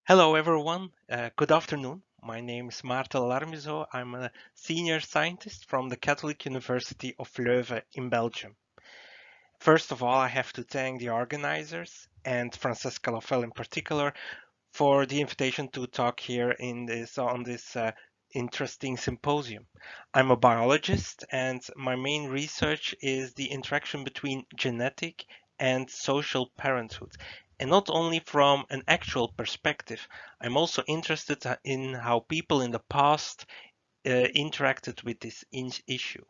Hello, everyone. Good afternoon. My name is Maarten Larmuseau. I'm a senior scientist from the Catholic University of Leuven in Belgium. First of all, I have to thank the organizers and Francesca Lafelle in particular for the invitation to talk here on this interesting symposium. I'm a biologist, and my main research is the interaction between genetic and social parenthood. And not only from an actual perspective, I'm also interested in how people in the past interacted with this issue.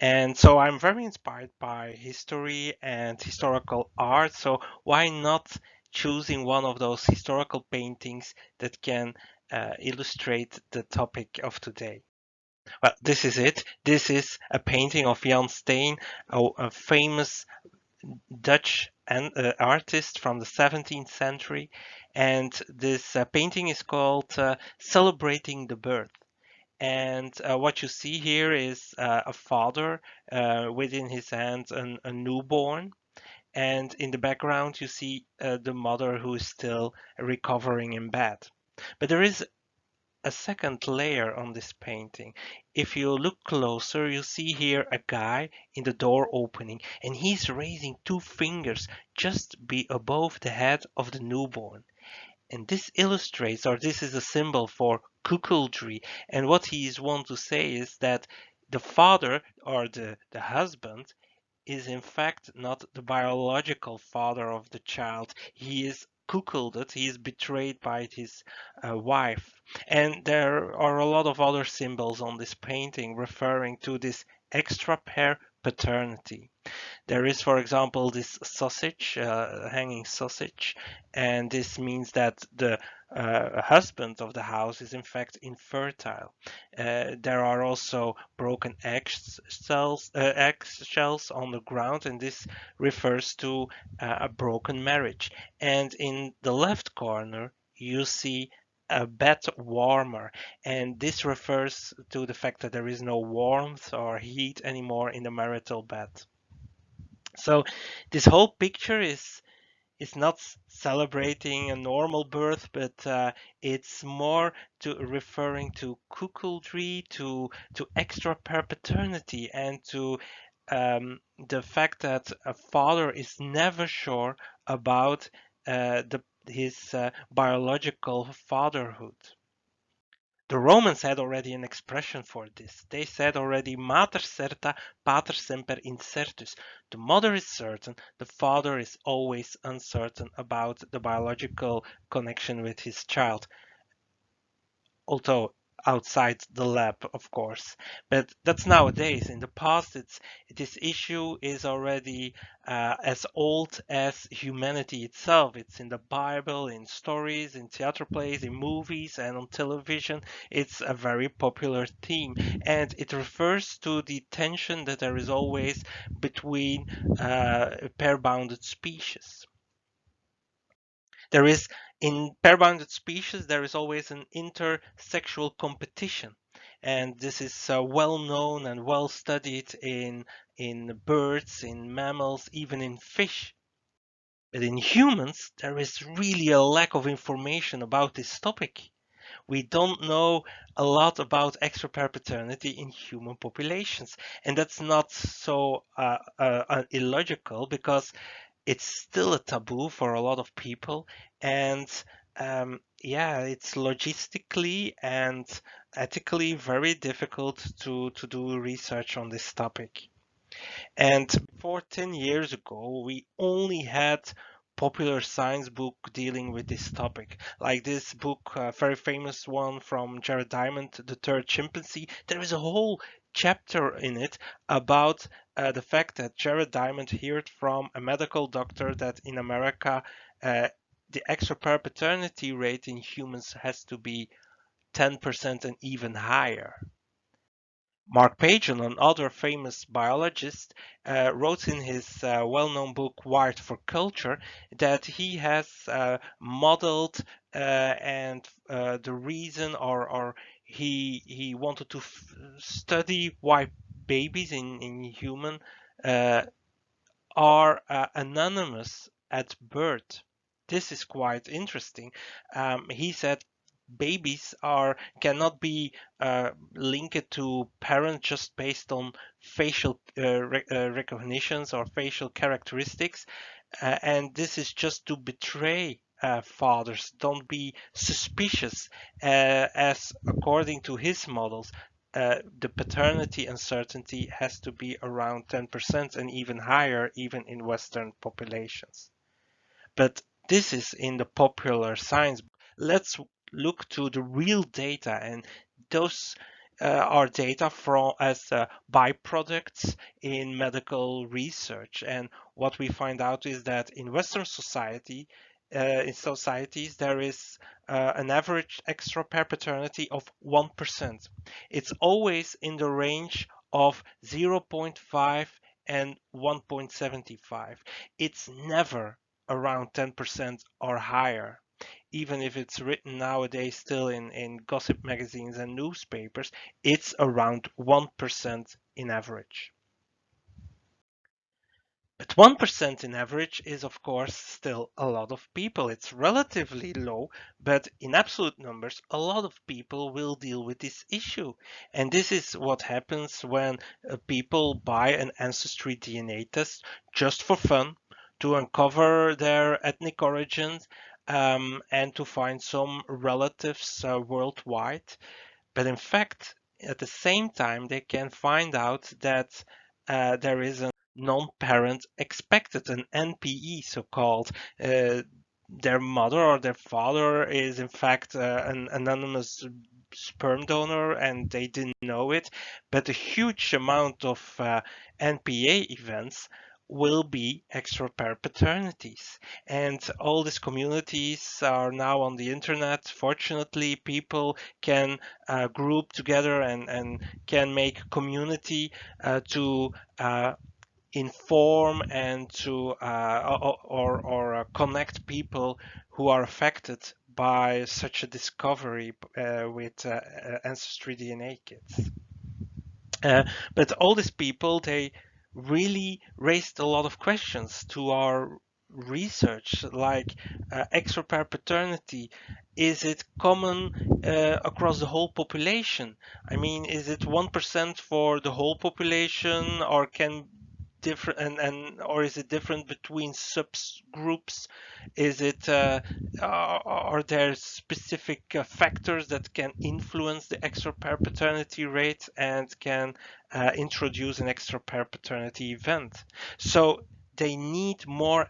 And so I'm very inspired by history and historical art. So why not choosing one of those historical paintings that can illustrate the topic of today? Well, this is it. This is a painting of Jan Steen, a famous Dutch artist from the 17th century. And this painting is called Celebrating the Birth. And what you see here is a father within his hands a newborn. And in the background, you see the mother who is still recovering in bed. But there is a second layer on this painting. If you look closer, you see here a guy in the door opening, and he's raising two fingers just be above the head of the newborn. And this illustrates, or this is a symbol for cuckoldry. And what he is want to say is that the father or the husband is in fact not the biological father of the child. He is cuckolded, he is betrayed by his wife. And there are a lot of other symbols on this painting referring to this extra pair paternity. There is, for example, this sausage, hanging sausage, and this means that the husband of the house is in fact infertile. There are also broken eggshells on the ground, and this refers to a broken marriage. And in the left corner, you see a bed warmer, and this refers to the fact that there is no warmth or heat anymore in the marital bed. So this whole picture is not celebrating a normal birth, but it's more to referring to cuckoldry, to extra paternity, and to the fact that a father is never sure about his biological fatherhood. The Romans had already an expression for this. They said already, Mater certa, pater semper incertus. The mother is certain, the father is always uncertain about the biological connection with his child. Although outside the lab, of course. But that's nowadays. In the past, this issue is already as old as humanity itself. It's in the Bible, in stories, in theater plays, in movies, and on television. It's a very popular theme, and it refers to the tension that there is always between pair-bounded species. There is in pair-bounded species there is always an intersexual competition, and this is well known and well studied in birds, in mammals, even in fish. But in humans, there is really a lack of information about this topic. We don't know a lot about extra-pair paternity in human populations, and that's not so illogical because it's still a taboo for a lot of people, and yeah, it's logistically and ethically very difficult to do research on this topic. And before 10 years ago, we only had popular science book dealing with this topic, like this book, a very famous one from Jared Diamond, The Third Chimpanzee. There is a whole chapter in it about the fact that Jared Diamond heard from a medical doctor that in America the extra pair paternity rate in humans has to be 10% and even higher. Mark Pagan, another famous biologist, wrote in his well-known book Wired for Culture that he has modeled and the reason, or he wanted to study why babies in human uh, are anonymous at birth. this is quite interesting. He said babies are cannot be linked to parents just based on facial recognitions or facial characteristics, and this is just to betray fathers. Don't be suspicious, as according to his models, the paternity uncertainty has to be around 10% and even higher, even in Western populations. But this is in the popular science. Let's look to the real data, and those are data from as byproducts in medical research. And what we find out is that in Western in societies, there is an average extra pair paternity of 1%. It's always in the range of 0.5 and 1.75. It's never around 10% or higher. Even if it's written nowadays still in gossip magazines and newspapers, it's around 1% in average. But 1% in average is, of course, still a lot of people. It's relatively low, but in absolute numbers, a lot of people will deal with this issue. And this is what happens when people buy an ancestry DNA test just for fun to uncover their ethnic origins, and to find some relatives worldwide. But in fact, at the same time, they can find out that there is a non-parent expected, an NPE, so-called. Their mother or their father is in fact an anonymous sperm donor and they didn't know it, but a huge amount of NPA events will be extra pair paternities. And all these communities are now on the internet. Fortunately, people can group together and can make community to inform and to connect people who are affected by such a discovery with ancestry DNA kits. But all these people, they really raised a lot of questions to our research, like extra pair paternity. Is it common across the whole population? I mean, is it 1% for the whole population, or can different and or is it different between subgroups? Is it are there specific factors that can influence the extra pair paternity rate and can introduce an extra pair paternity event? So they need more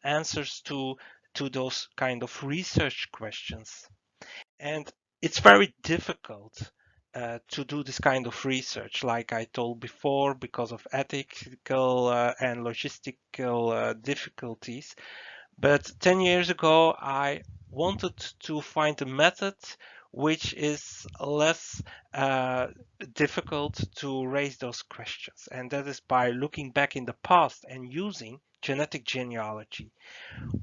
answers to those kind of research questions. And it's very difficult to do this kind of research, like I told before, because of ethical and logistical difficulties. But 10 years ago, I wanted to find a method which is less difficult to raise those questions. And that is by looking back in the past and using genetic genealogy.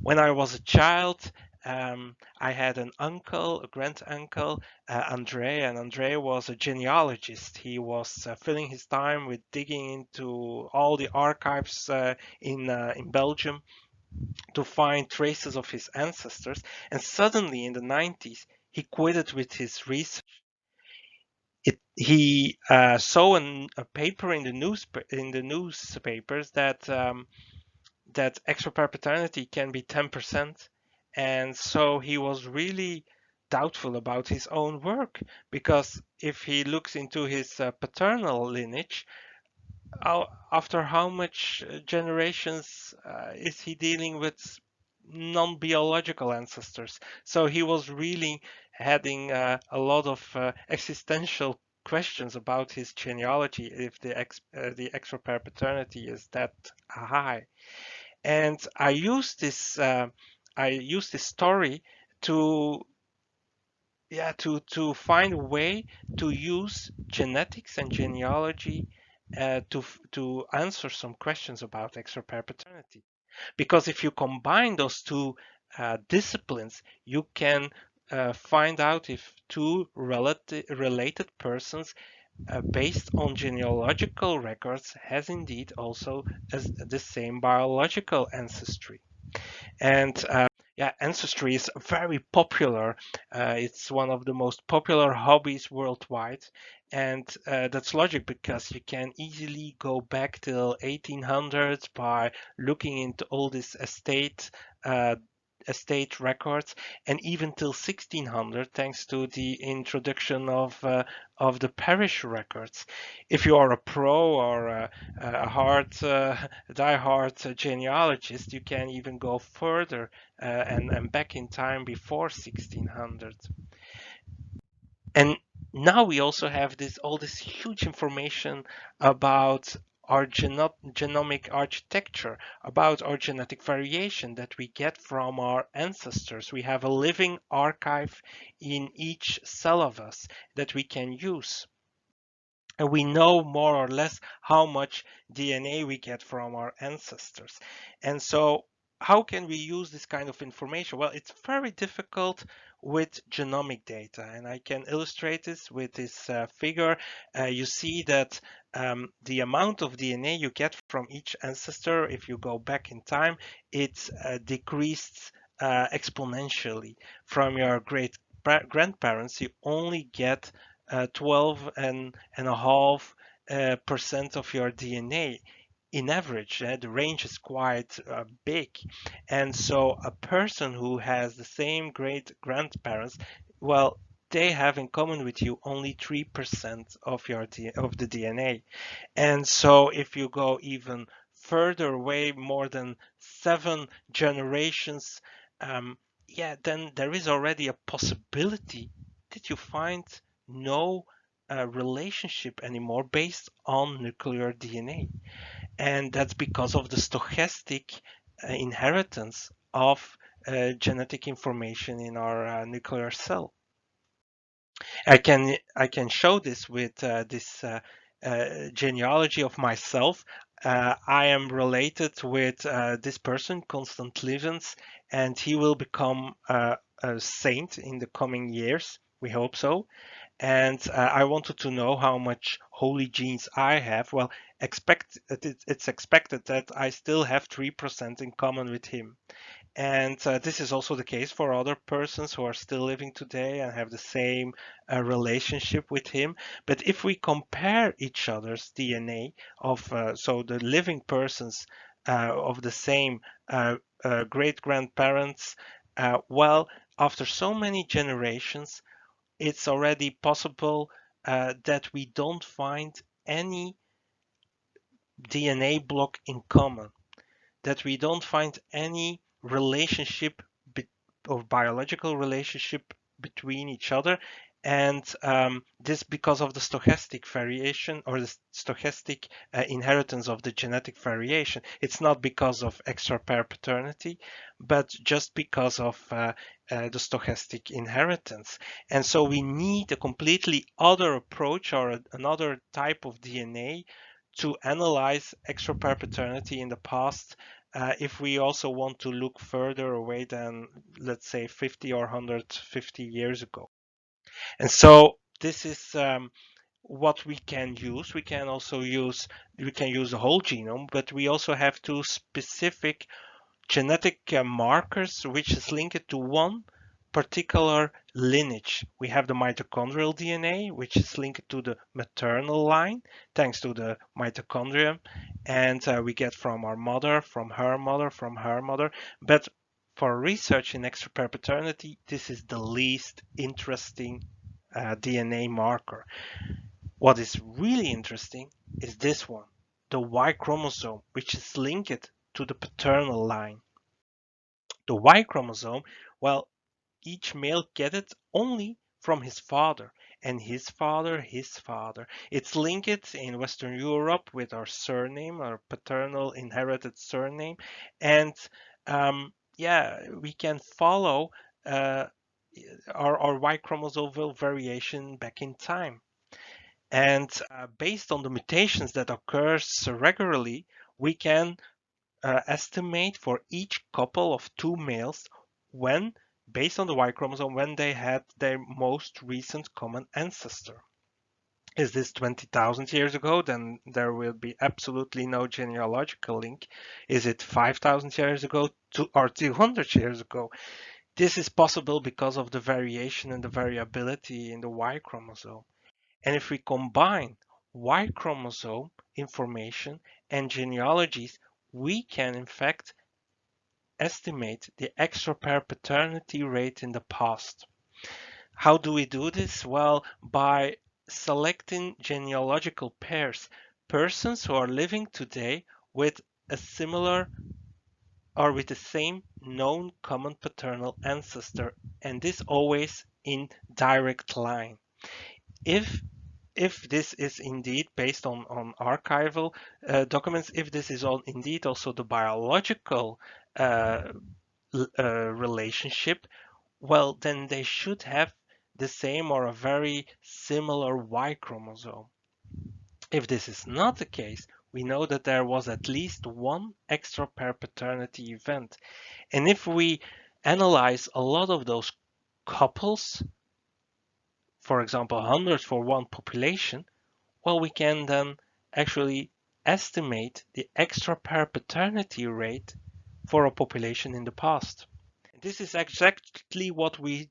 When I was a child, I had an uncle, a grand uncle, Andre, and Andre was a genealogist. He was filling his time with digging into all the archives in Belgium to find traces of his ancestors. And suddenly, in the 90s, he quitted with his research. He saw a paper in the newspapers that that extra pair paternity can be 10%. And so he was really doubtful about his own work, because if he looks into his paternal lineage, after how much generations is he dealing with non-biological ancestors? So he was really having a lot of existential questions about his genealogy if the extra pair paternity is that high. And I used this story to to find a way to use genetics and genealogy to answer some questions about extra pair paternity. Because if you combine those two disciplines, you can find out if two related persons based on genealogical records has indeed also as the same biological ancestry. And yeah, ancestry is very popular. It's one of the most popular hobbies worldwide. And that's logic because you can easily go back till 1800s by looking into all this uh, estate records, and even till 1600 thanks to the introduction of the parish records. If you are a pro or a hard die-hard genealogist, you can even go further and back in time before 1600. And now we also have all this huge information about our genomic architecture, about our genetic variation that we get from our ancestors. We have a living archive in each cell of us that we can use. And we know more or less how much DNA we get from our ancestors. And so, how can we use this kind of information? Well, it's very difficult with genomic data, and I can illustrate this with this figure. You see that the amount of DNA you get from each ancestor, if you go back in time, it's decreased exponentially. From your great grandparents, you only get 12 and a half percent of your DNA in average. The range is quite big. And so a person who has the same great grandparents, well, they have in common with you only 3% of of the DNA. And so if you go even further away, more than 7 generations, yeah, then there is already a possibility that you find no relationship anymore based on nuclear DNA. And that's because of the stochastic inheritance of genetic information in our nuclear cell. I can show this with this genealogy of myself. I am related with this person, Constant Levens, and he will become a saint in the coming years. We hope so. And I wanted to know how much holy genes I have. Well, it's expected that I still have 3% in common with him. And this is also the case for other persons who are still living today and have the same relationship with him. But if we compare each other's DNA so the living persons of the same great grandparents, well, after so many generations, it's already possible that we don't find any DNA block in common, that we don't find any relationship or biological relationship between each other. And this because of the stochastic variation or the stochastic inheritance of the genetic variation. It's not because of extra pair paternity, but just because of the stochastic inheritance. And so we need a completely other approach or another type of DNA to analyze extra pair paternity in the past if we also want to look further away than, let's say, 50 or 150 years ago. And so this is what we can use. We can use the whole genome, but we also have two specific genetic markers which is linked to one particular lineage. We have the mitochondrial DNA, which is linked to the maternal line, thanks to the mitochondrium, and we get from our mother, from her mother, from her mother. But for research in extra pair paternity, this is the least interesting DNA marker. What is really interesting is this one, the Y chromosome, which is linked to the paternal line. The Y chromosome, well, each male gets it only from his father, and his father, his father. It's linked in Western Europe with our surname, our paternal inherited surname, and yeah, we can follow uh, our Y chromosomal variation back in time. And based on the mutations that occurs regularly, we can estimate for each couple of two males when, based on the Y chromosome, when they had their most recent common ancestor. Is this 20,000 years ago? Then there will be absolutely no genealogical link. Is it 5,000 years ago or 200 years ago? This is possible because of the variation and the variability in the Y chromosome. And if we combine Y chromosome information and genealogies, we can in fact estimate the extra pair paternity rate in the past. How do we do this? Well, by selecting genealogical pairs, persons who are living today with a similar or with the same known common paternal ancestor, and this always in direct line. If if this is indeed based on archival documents, if this is all indeed also the biological uh, relationship, well, then they should have the same or a very similar Y chromosome. If this is not the case, we know that there was at least one extra pair paternity event. And if we analyze a lot of those couples, for example, hundreds for one population, well, we can then actually estimate the extra pair paternity rate for a population in the past. This is exactly what we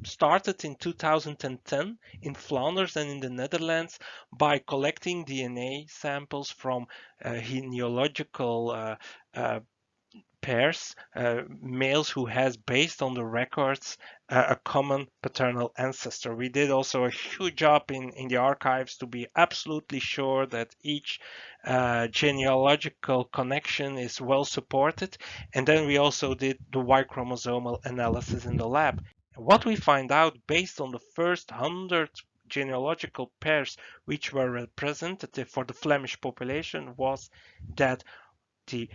started in 2010 in Flanders and in the Netherlands by collecting DNA samples from genealogical uh, pairs, males who has, based on the records, a common paternal ancestor. We did also a huge job in the archives to be absolutely sure that each genealogical connection is well supported. And then we also did the Y chromosomal analysis in the lab. And what we find out based on the first 100 genealogical pairs which were representative for the Flemish population was that the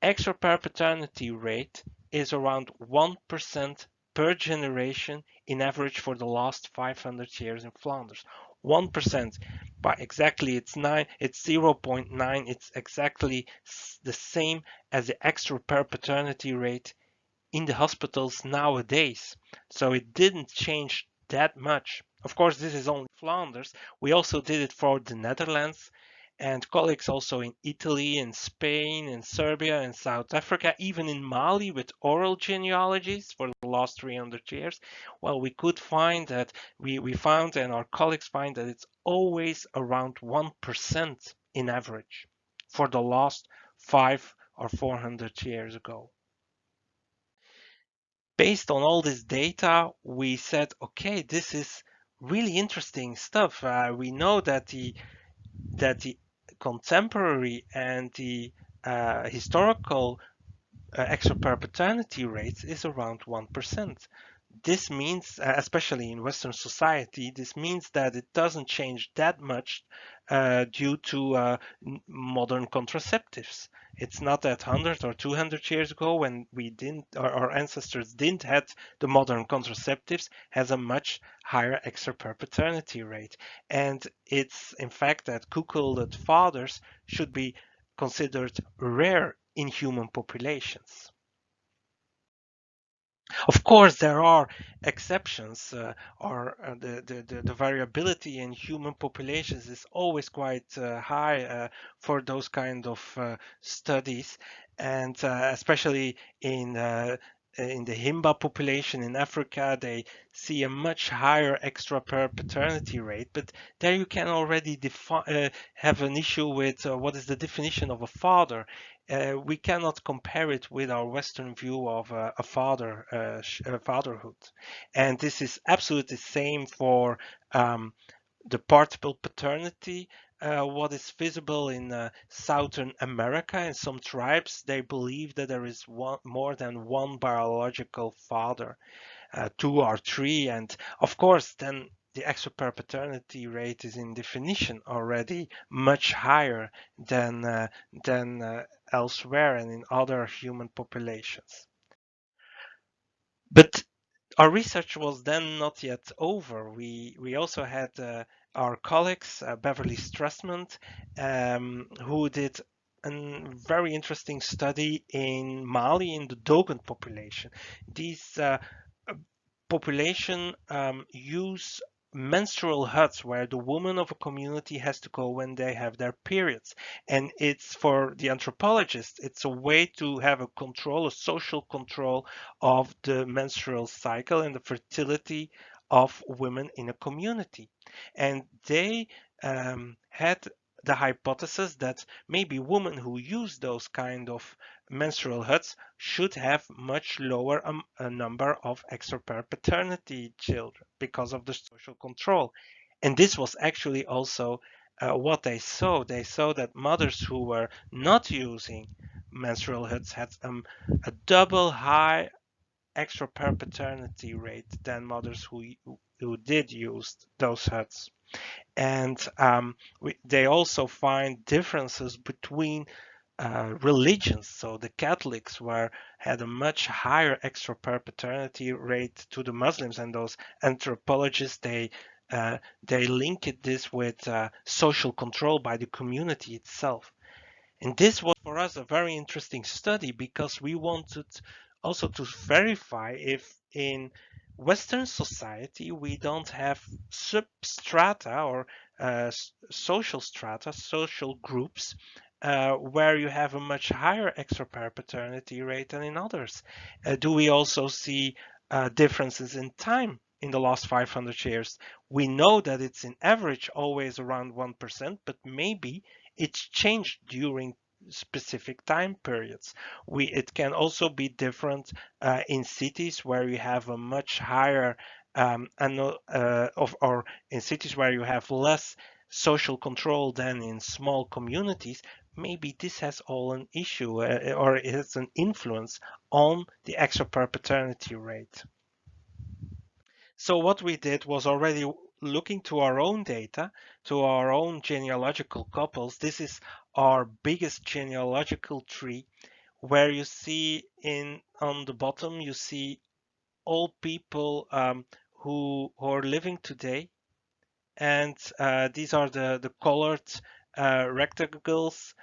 extra pair paternity rate is around 1% per generation in average for the last 500 years in Flanders. 1%, but exactly it's 0.9, it's exactly the same as the extra pair paternity rate in the hospitals nowadays. So it didn't change that much. Of course, this is only Flanders. We also did it for the Netherlands and colleagues also in Italy and Spain and Serbia and South Africa, even in Mali with oral genealogies for the last 300 years. Well, we could find that we found and our colleagues find that it's always around 1% in average for the last 500 or 400 years ago. Based on all this data, we said, okay, this is really interesting stuff. We know that the contemporary and the historical extra perpetuity rates is around 1%. This means, especially in Western society, this means that it doesn't change that much due to modern contraceptives. It's not that 100 or 200 years ago when we didn't, our ancestors didn't have the modern contraceptives, has a much higher extra perpetuity rate. And it's in fact that cuckolded fathers should be considered rare in human populations. Of course, there are exceptions, or the variability in human populations is always quite high for those kind of studies, and especially in the Himba population in Africa, they see a much higher extra per paternity rate. But there you can already have an issue with what is the definition of a father. We cannot compare it with our Western view of a fatherhood, and this is absolutely the same for the partial paternity. What is visible in Southern America in some tribes, they believe that there is more than one biological father, two or three, and of course then the extra paternity rate is in definition already much higher than elsewhere and in other human populations. But our research was then not yet over. We also had our colleagues, Beverly Strassman, who did a very interesting study in Mali in the Dogon population. These population use menstrual huts where the women of a community has to go when they have their periods. And it's for the anthropologist, it's a way to have a control, a social control of the menstrual cycle and the fertility of women in a community. And they had the hypothesis that maybe women who use those kind of menstrual huts should have much lower a number of extra-pair paternity children because of the social control. And this was actually also what they saw. They saw that mothers who were not using menstrual huts had a double high extra-pair paternity rate than mothers who did use those huts. And they also find differences between religions. So the Catholics had a much higher extra-pair paternity rate to the Muslims, and those anthropologists they linked this with social control by the community itself. And this was for us a very interesting study because we wanted also to verify if in Western society we don't have substrata or social strata, social groups, where you have a much higher extra-pair paternity rate than in others. Do we also see differences in time in the last 500 years? We know that it's in average always around 1%, but maybe it's changed during specific time periods. It can also be different in cities where you have a much higher or in cities where you have less social control than in small communities. Maybe this has all an issue or it has an influence on the extra per paternity rate. So what we did was already looking to our own data, to our own genealogical couples. This is our biggest genealogical tree, where you see on the bottom, you see all people who are living today. And these are the colored rectangles.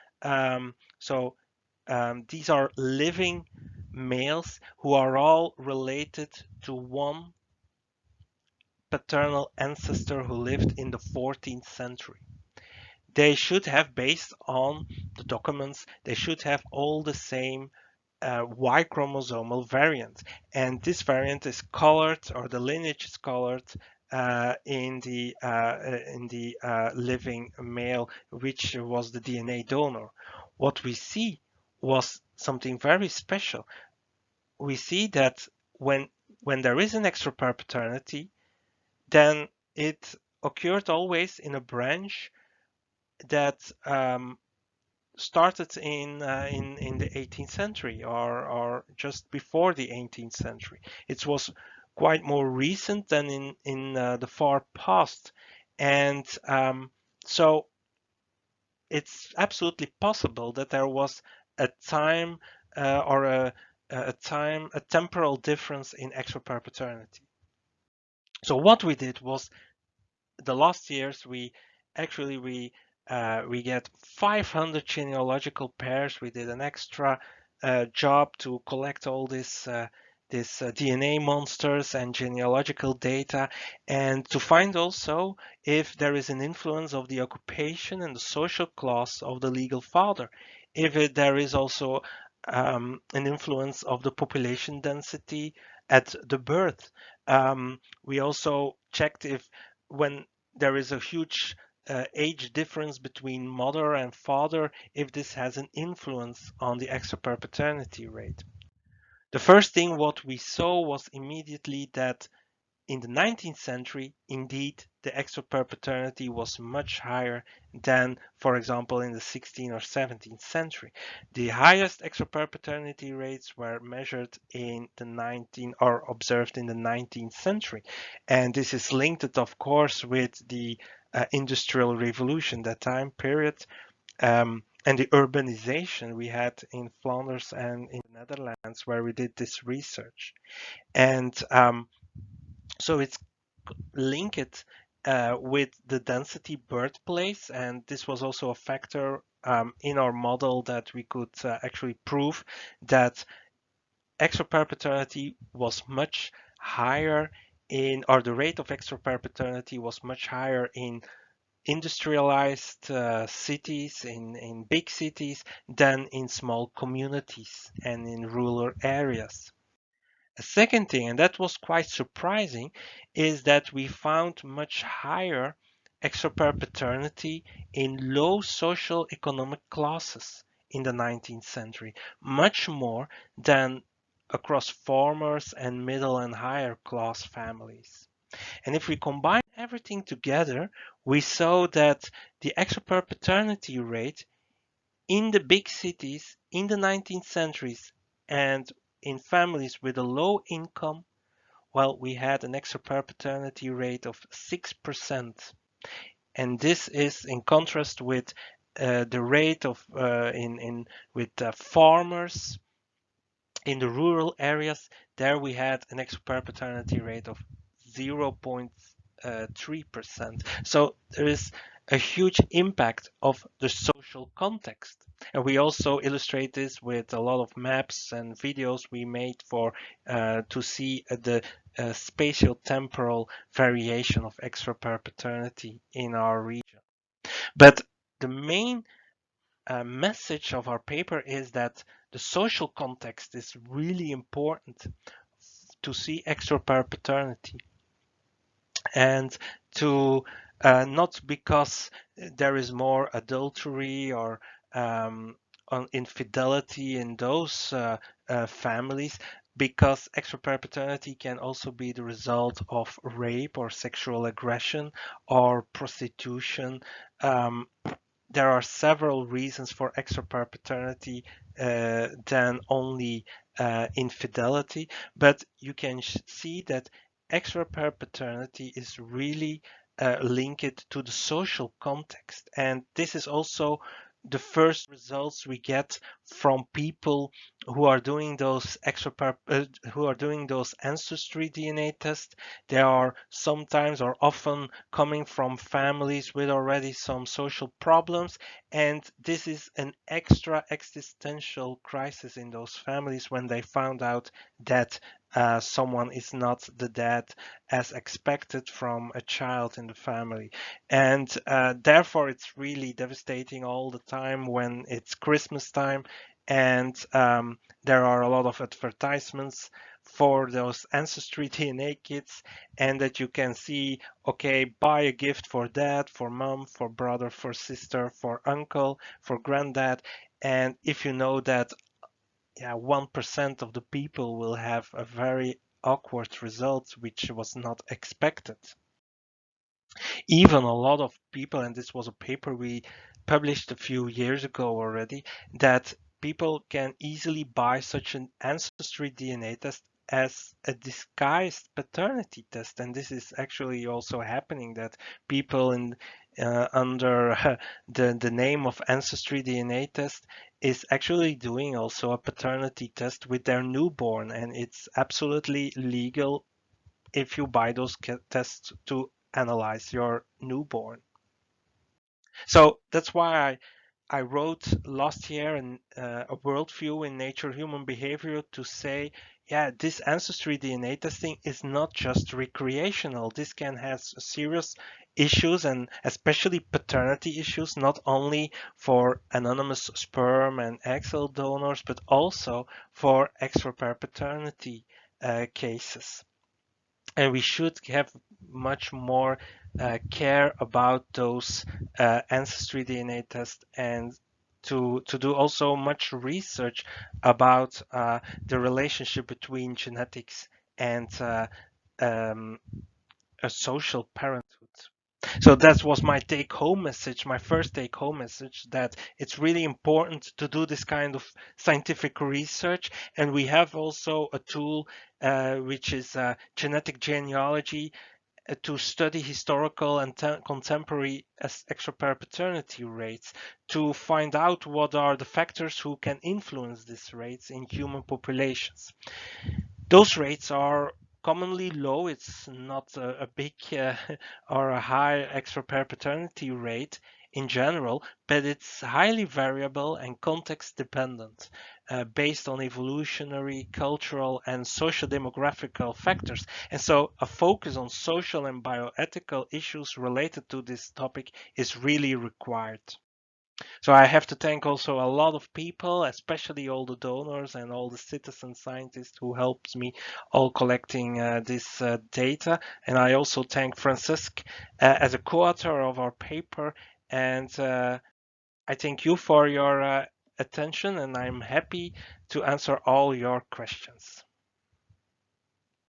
These are living males who are all related to one paternal ancestor who lived in the 14th century. They should have, based on the documents, they should have all the same Y chromosomal variant. And this variant is colored, or the lineage is colored in the living male, which was the DNA donor. What we see was something very special. We see that when there is an extra pair paternity, then it occurred always in a branch that started in the 18th century or just before the 18th century. It was quite more recent than in the far past, and so it's absolutely possible that there was a time or a temporal difference in extra-pair paternity. So what we did was the last years we get 500 genealogical pairs. We did an extra job to collect all this DNA monsters and genealogical data, and to find also if there is an influence of the occupation and the social class of the legal father, if there is also an influence of the population density at the birth. We also checked if when there is a huge age difference between mother and father, if this has an influence on the extra pair paternity rate. The first thing what we saw was immediately that in the 19th century, indeed, the extra pair paternity was much higher than, for example, in the 16th or 17th century. The highest extra pair paternity rates were measured in the 19th or observed in the 19th century. And this is linked, of course, with the industrial revolution, that time period, and the urbanization we had in Flanders and in the Netherlands, where we did this research. And so it's linked with the density birthplace, and this was also a factor in our model that we could actually prove that extra pair paternity was much higher or the rate of extra-pair paternity was much higher in industrialized cities, in big cities, than in small communities and in rural areas. A second thing, and that was quite surprising, is that we found much higher extra-pair paternity in low social economic classes in the 19th century, much more than across farmers and middle and higher class families. And if we combine everything together, we saw that the extra-pair paternity rate in the big cities in the 19th centuries and in families with a low income, well, we had an extra-pair paternity rate of 6%. And this is in contrast with the rate of in with farmers in the rural areas. There we had an extra-pair paternity rate of 0.3%. So there is a huge impact of the social context. And we also illustrate this with a lot of maps and videos we made for to see the spatial temporal variation of extra-pair paternity in our region. But the main message of our paper is that the social context is really important to see extra-pair paternity, and to not because there is more adultery or infidelity in those families, because extra-pair paternity can also be the result of rape or sexual aggression or prostitution. There are several reasons for extra-pair paternity than only infidelity, but you can see that extra-pair paternity is really linked to the social context, and this is also the first results we get from people who are doing those who are doing those ancestry DNA tests. They are sometimes or often coming from families with already some social problems, and this is an extra existential crisis in those families when they found out that someone is not the dad as expected from a child in the family. And therefore, it's really devastating all the time when it's Christmas time and there are a lot of advertisements for those ancestry DNA kits, and that you can see, okay, buy a gift for dad, for mom, for brother, for sister, for uncle, for granddad. And if you know that, yeah, 1% of the people will have a very awkward result, which was not expected. Even a lot of people, and this was a paper we published a few years ago already, that people can easily buy such an ancestry DNA test as a disguised paternity test. And this is actually also happening, that people in under the name of ancestry DNA test is actually doing also a paternity test with their newborn, and it's absolutely legal if you buy those tests to analyze your newborn. So that's why I wrote last year a worldview in Nature Human Behavior to say, yeah, this ancestry DNA testing is not just recreational. This can have serious issues, and especially paternity issues, not only for anonymous sperm and egg cell donors, but also for extra-pair paternity cases. And we should have much more care about those ancestry DNA tests, and to do also much research about the relationship between genetics and um, a social parenthood. So that was my take home message, my first take home message, that it's really important to do this kind of scientific research. And we have also a tool which is genetic genealogy to study historical and contemporary extra-pair paternity rates, to find out what are the factors who can influence these rates in human populations. Those rates are commonly low. It's not a big or a high extra-pair paternity rate in general, but it's highly variable and context dependent, based on evolutionary, cultural, and socio-demographical factors. And so a focus on social and bioethical issues related to this topic is really required. So I have to thank also a lot of people, especially all the donors and all the citizen scientists who helped me all collecting this data. And I also thank Francisque as a co-author of our paper. And I thank you for your attention, and I'm happy to answer all your questions.